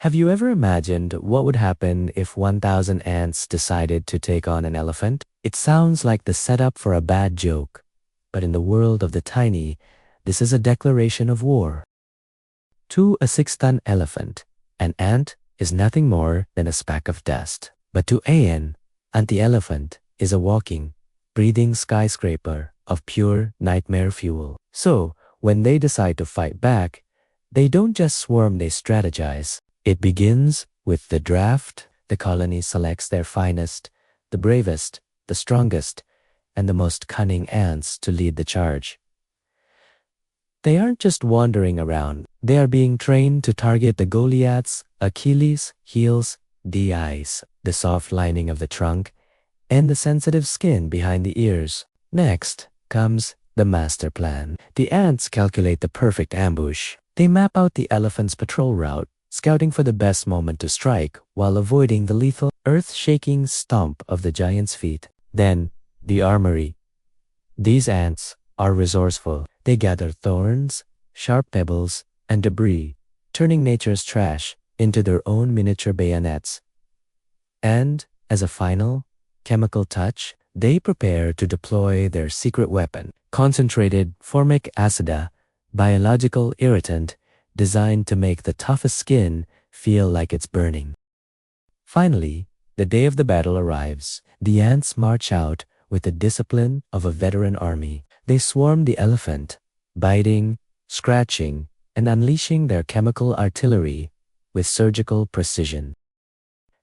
Have you ever imagined what would happen if 1,000 ants decided to take on an elephant? It sounds like the setup for a bad joke, but in the world of the tiny, this is a declaration of war. To a 6-ton elephant, an ant is nothing more than a speck of dust. But to an the elephant is a walking, breathing skyscraper of pure nightmare fuel. So, when they decide to fight back, they don't just swarm, they strategize. It begins with the draft. The colony selects their finest, the bravest, the strongest, and the most cunning ants to lead the charge. They aren't just wandering around. They are being trained to target the Goliath's Achilles' heels, the eyes, the soft lining of the trunk, and the sensitive skin behind the ears. Next comes the master plan. The ants calculate the perfect ambush. They map out the elephant's patrol route, scouting for the best moment to strike while avoiding the lethal, earth-shaking stomp of the giant's feet. Then, the armory. These ants are resourceful. They gather thorns, sharp pebbles, and debris, turning nature's trash into their own miniature bayonets. And, as a final, chemical touch, they prepare to deploy their secret weapon, concentrated formic acid, biological irritant designed to make the toughest skin feel like it's burning. Finally, the day of the battle arrives. The ants march out with the discipline of a veteran army. They swarm the elephant, biting, scratching, and unleashing their chemical artillery with surgical precision.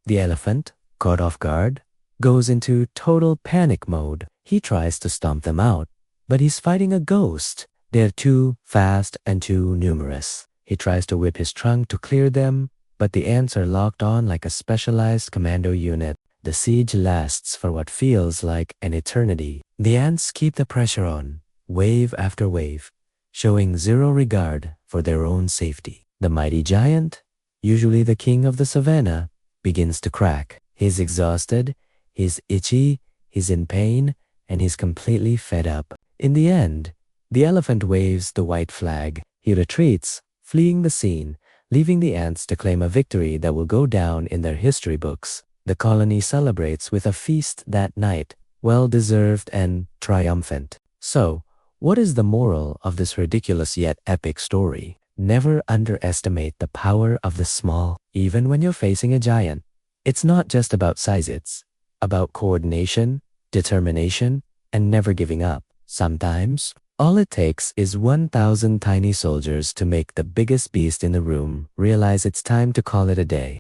The elephant, caught off guard, goes into total panic mode. He tries to stomp them out, but he's fighting a ghost. They're too fast and too numerous. He tries to whip his trunk to clear them, but the ants are locked on like a specialized commando unit. The siege lasts for what feels like an eternity. The ants keep the pressure on, wave after wave, showing zero regard for their own safety. The mighty giant, usually the king of the savannah, begins to crack. He's exhausted, he's itchy, he's in pain, and he's completely fed up. In the end, the elephant waves the white flag. He retreats, fleeing the scene, leaving the ants to claim a victory that will go down in their history books. The colony celebrates with a feast that night, well-deserved and triumphant. So, what is the moral of this ridiculous yet epic story? Never underestimate the power of the small. Even when you're facing a giant, it's not just about size, it's about coordination, determination, and never giving up. Sometimes, all it takes is 1,000 tiny soldiers to make the biggest beast in the room realize it's time to call it a day.